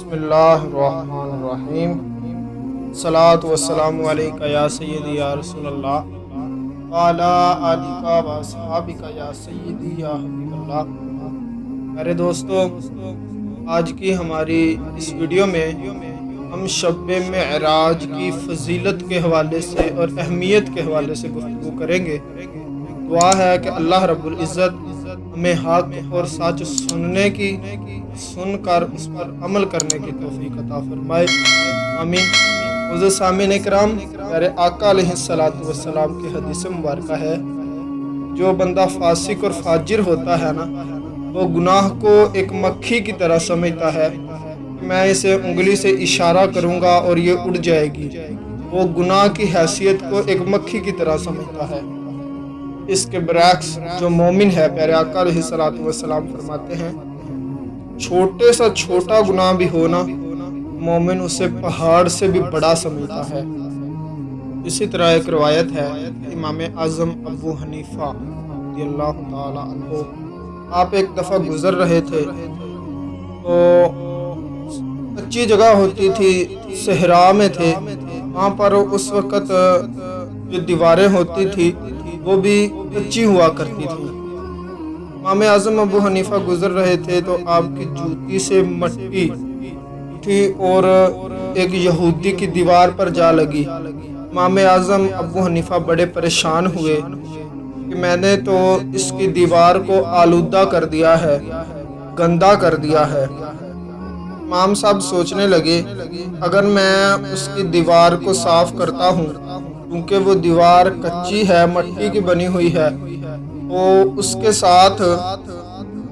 بسم اللہ الرحمن الرحیم، صلاۃ والسلام علیکہ یا سیدی یا رسول اللہ وعلی آلکہ و اصحابکہ یا سیدی یا حبیب اللہ۔ میرے دوستو، آج کی ہماری اس ویڈیو میں ہم شب معراج کی فضیلت کے حوالے سے اور اہمیت کے حوالے سے گفتگو کریں گے۔ دعا ہے کہ اللہ رب العزت ہمیں حق اور سچ سن کر اس پر عمل کرنے کی توفیق عطا فرمائے، آمین۔ معزز سامعین اکرام، پیارے آقا علیہ السلام کی حدیث مبارکہ ہے، جو بندہ فاسق اور فاجر ہوتا ہے نا، وہ گناہ کو ایک مکھی کی طرح سمجھتا ہے، میں اسے انگلی سے اشارہ کروں گا اور یہ اڑ جائے گی۔ وہ گناہ کی حیثیت کو ایک مکھی کی طرح سمجھتا ہے۔ اس کے برعکس جو مومن ہے، پیارے آقا علیہ السلام فرماتے ہیں، چھوٹے سا چھوٹا گناہ بھی ہونا، مومن اسے پہاڑ سے بھی بڑا سمجھتا ہے۔ اسی طرح ایک روایت ہے، امام اعظم ابو حنیفہ رضی اللہ تعالی عنہ، آپ ایک دفعہ گزر رہے تھے تو کچی جگہ ہوتی تھی، صحرا میں تھے، وہاں پر اس وقت جو دیواریں ہوتی تھی وہ بھی کچی ہوا کرتی تھی۔ امام اعظم ابو حنیفہ گزر رہے تھے تو آپ کی جوتی سے مٹی اٹھی اور ایک یہودی کی دیوار پر جا لگی۔ امام اعظم ابو حنیفہ بڑے پریشان ہوئے کہ میں نے تو اس کی دیوار کو آلودہ کر دیا ہے، گندا کر دیا ہے۔ امام صاحب سوچنے لگے، اگر میں اس کی دیوار کو صاف کرتا ہوں، کیونکہ وہ دیوار کچی ہے، مٹی کی بنی ہوئی ہے، تو اس کے ساتھ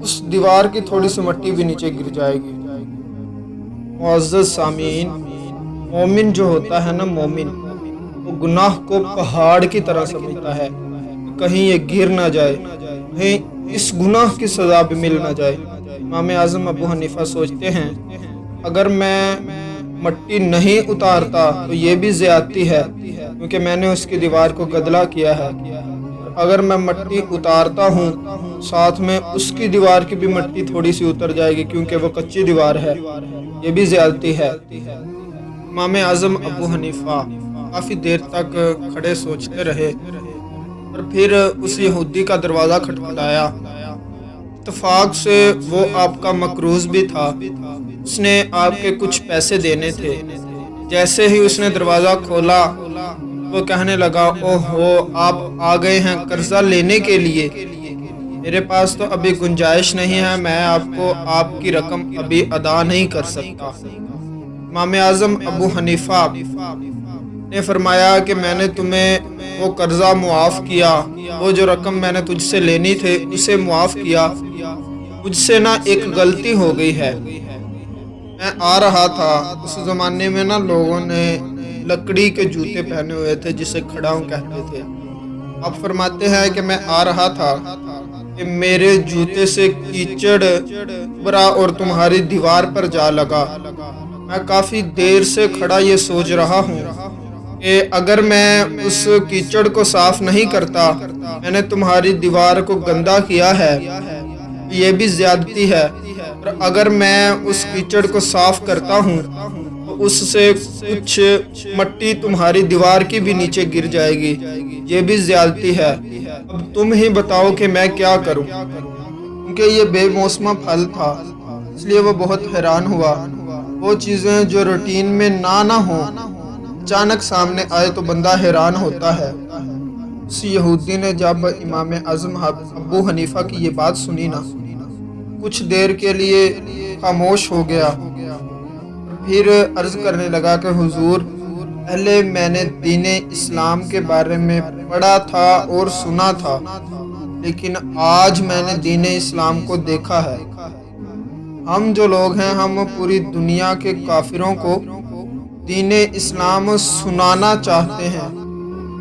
اس دیوار کی تھوڑی سی مٹی بھی نیچے گر جائے گی۔ معزز سامعین، مومن جو ہوتا ہے نا، مومن وہ گناہ کو پہاڑ کی طرح سمجھتا ہے، کہیں یہ گر نہ جائے، کہیں اس گناہ کی سزا بھی مل نہ جائے۔ امام اعظم ابو حنیفہ سوچتے ہیں، اگر میں مٹی نہیں اتارتا تو یہ بھی زیادتی ہے، کیونکہ میں نے اس کی دیوار کو گدلا کیا ہے۔ اگر میں مٹی اتارتا ہوں، ساتھ میں اس کی دیوار کی بھی مٹی تھوڑی سی اتر جائے گی، کیونکہ وہ کچی دیوار ہے، یہ بھی زیادتی ہے۔ امام اعظم ابو حنیفہ کافی دیر تک کھڑے سوچتے رہے، اور پھر اس یہودی کا دروازہ کھٹکھٹایا۔ اتفاق سے وہ آپ کا مقروض بھی تھا، اس نے آپ کے کچھ پیسے دینے تھے۔ جیسے ہی اس نے دروازہ کھولا، وہ کہنے لگا، اوہو، آپ آ گئے ہیں قرضہ لینے کے لیے؟ میرے پاس تو ابھی گنجائش نہیں ہے، میں آپ کو آپ کی رقم ابھی ادا نہیں کر سکتا۔ امام اعظم ابو حنیفہ نے فرمایا کہ میں نے تمہیں وہ قرضہ معاف کیا، وہ جو رقم میں نے تجھ سے لینی تھی اسے معاف کیا، مجھ سے نا ایک غلطی ہو گئی ہے۔ میں آ رہا تھا، اس زمانے میں نا لوگوں نے لکڑی کے جوتے پہنے ہوئے تھے، جسے کھڑاؤں کہتے تھے۔ آپ فرماتے ہیں کہ میں آ رہا تھا کہ میرے جوتے سے کیچڑ برا اور تمہاری دیوار پر جا لگا۔ میں کافی دیر سے کھڑا یہ سوچ رہا ہوں کہ اگر میں اس کیچڑ کو صاف نہیں کرتا، میں نے تمہاری دیوار کو گندا کیا ہے، یہ بھی زیادتی ہے، اور اگر میں اس کیچڑ کو صاف کرتا ہوں تو اس سے کچھ مٹی تمہاری دیوار کی بھی نیچے گر جائے گی، یہ بھی زیادتی ہے۔ اب تم ہی بتاؤ کہ میں کیا کروں؟ کیونکہ یہ بے موسمہ پھل تھا، اس لیے وہ بہت حیران ہوا۔ وہ چیزیں جو روٹین میں نہ ہوں، اچانک سامنے آئے تو بندہ حیران ہوتا ہے۔ اس یہودی نے جب امام اعظم ابو حنیفہ کی یہ بات سنی نا، کچھ دیر کے لیے خاموش ہو گیا، پھر عرض کرنے لگا کہ حضور، پہلے میں نے دین اسلام کے بارے میں پڑھا تھا اور سنا تھا، لیکن آج میں نے دین اسلام کو دیکھا ہے۔ ہم جو لوگ ہیں، ہم پوری دنیا کے کافروں کو دین اسلام سنانا چاہتے ہیں،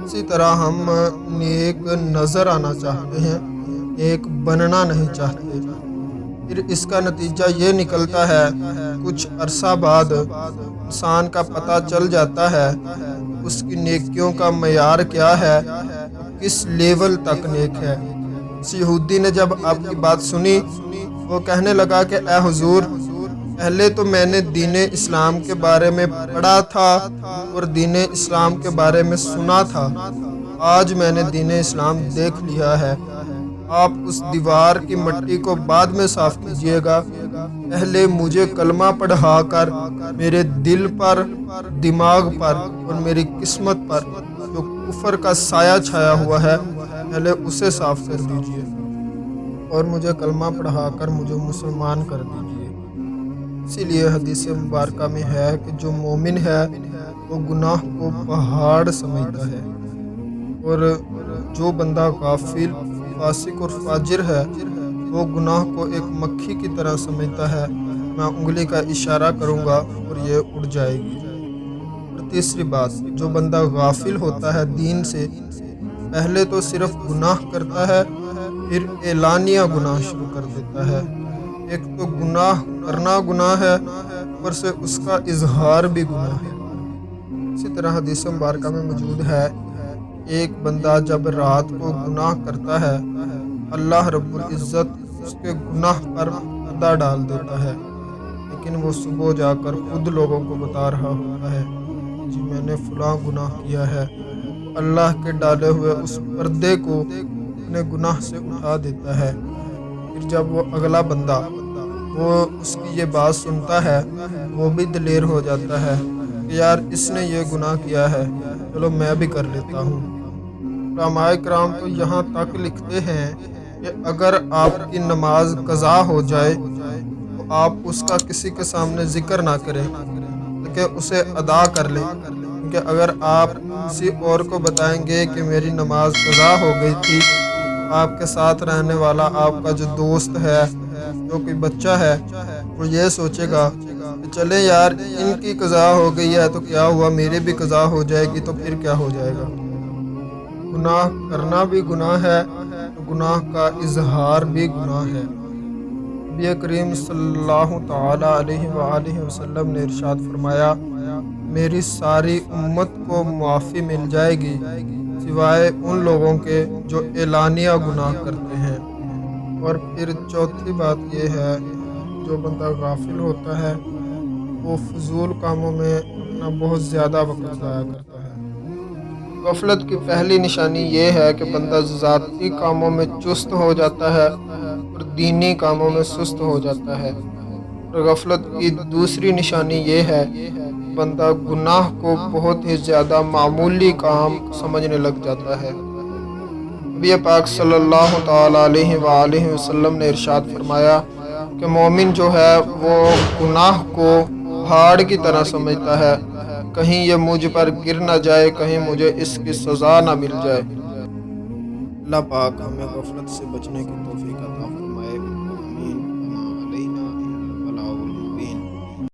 اسی طرح ہم نیک نظر آنا چاہتے ہیں، نیک بننا نہیں چاہتے۔ پھر اس کا نتیجہ یہ نکلتا ہے، کچھ عرصہ بعد انسان کا پتہ چل جاتا ہے اس کی نیکیوں کا معیار کیا ہے، کس لیول تک نیک ہے۔ اس یہودی نے جب آپ کی بات سنی، وہ کہنے لگا کہ اے حضور، پہلے تو میں نے دین اسلام کے بارے میں پڑھا تھا اور دین اسلام کے بارے میں سنا تھا، آج میں نے دین اسلام دیکھ لیا ہے۔ آپ اس دیوار کی مٹی کو بعد میں صاف کیجیے گا، پہلے مجھے کلمہ پڑھا کر میرے دل پر، دماغ پر اور میری قسمت پر جو کفر کا سایہ چھایا ہوا ہے پہلے اسے صاف کر دیجیے، اور مجھے کلمہ پڑھا کر مجھے مسلمان کر دیجیے۔ اسی لیے حدیث مبارکہ میں ہے کہ جو مومن ہے وہ گناہ کو پہاڑ سمجھتا ہے، اور جو بندہ غافل، فاسق اور فاجر ہے وہ گناہ کو ایک مکھی کی طرح سمجھتا ہے، میں انگلی کا اشارہ کروں گا اور یہ اڑ جائے گی۔ اور تیسری بات، جو بندہ غافل ہوتا ہے دین سے، پہلے تو صرف گناہ کرتا ہے، پھر اعلانیہ گناہ شروع کر دیتا ہے۔ ایک تو گناہ کرنا گناہ ہے، اوپر سے اس کا اظہار بھی گناہ ہے۔ اسی طرح حدیث مبارکہ میں موجود ہے، ایک بندہ جب رات کو گناہ کرتا ہے، اللہ رب العزت اس کے گناہ پر پردہ ڈال دیتا ہے، لیکن وہ صبح جا کر خود لوگوں کو بتا رہا ہوتا ہے کہ جی میں نے فلاں گناہ کیا ہے۔ تو اللہ کے ڈالے ہوئے اس پردے کو اپنے گناہ سے اٹھا دیتا ہے۔ پھر جب وہ اگلا بندہ وہ اس کی یہ بات سنتا ہے، وہ بھی دلیر ہو جاتا ہے کہ یار اس نے یہ گناہ کیا ہے، چلو میں بھی کر لیتا ہوں۔ علماء کرام تو یہاں تک لکھتے ہیں کہ اگر آپ کی نماز قضا ہو جائے تو آپ اس کا کسی کے سامنے ذکر نہ کریں بلکہ اسے ادا کر لیں، کیونکہ اگر آپ کسی اور کو بتائیں گے کہ میری نماز قضا ہو گئی تھی، آپ کے ساتھ رہنے والا، آپ کا جو دوست ہے، جو کوئی بچہ ہے، وہ یہ سوچے گا کہ چلے یار ان کی قضا ہو گئی ہے تو کیا ہوا، میری بھی قضا ہو جائے گی تو پھر کیا ہو جائے گا۔ گناہ کرنا بھی گناہ ہے، گناہ کا اظہار بھی گناہ ہے۔ نبی کریم صلی اللہ تعالیٰ علیہ وآلہ وسلم نے ارشاد فرمایا، میری ساری امت کو معافی مل جائے گی سوائے ان لوگوں کے جو اعلانیہ گناہ کرتے ہیں۔ اور پھر چوتھی بات یہ ہے، جو بندہ غافل ہوتا ہے وہ فضول کاموں میں اپنا بہت زیادہ وقت ضائع کرتا ہے۔ غفلت کی پہلی نشانی یہ ہے کہ بندہ ذاتی کاموں میں چست ہو جاتا ہے اور دینی کاموں میں سست ہو جاتا ہے۔ اور غفلت کی دوسری نشانی یہ ہے کہ بندہ گناہ کو بہت ہی زیادہ معمولی کام سمجھنے لگ جاتا ہے۔ نبی پاک صلی اللہ تعالیٰ علیہ وآلہ وسلم نے ارشاد فرمایا کہ مومن جو ہے وہ گناہ کو پہاڑ کی طرح سمجھتا ہے، کہیں یہ مجھ پر گر نہ جائے، کہیں مجھے اس کی سزا نہ مل جائے۔ اللہ پاک ہمیں غفلت سے بچنے کی توفیق عطا فرمائے، آمین۔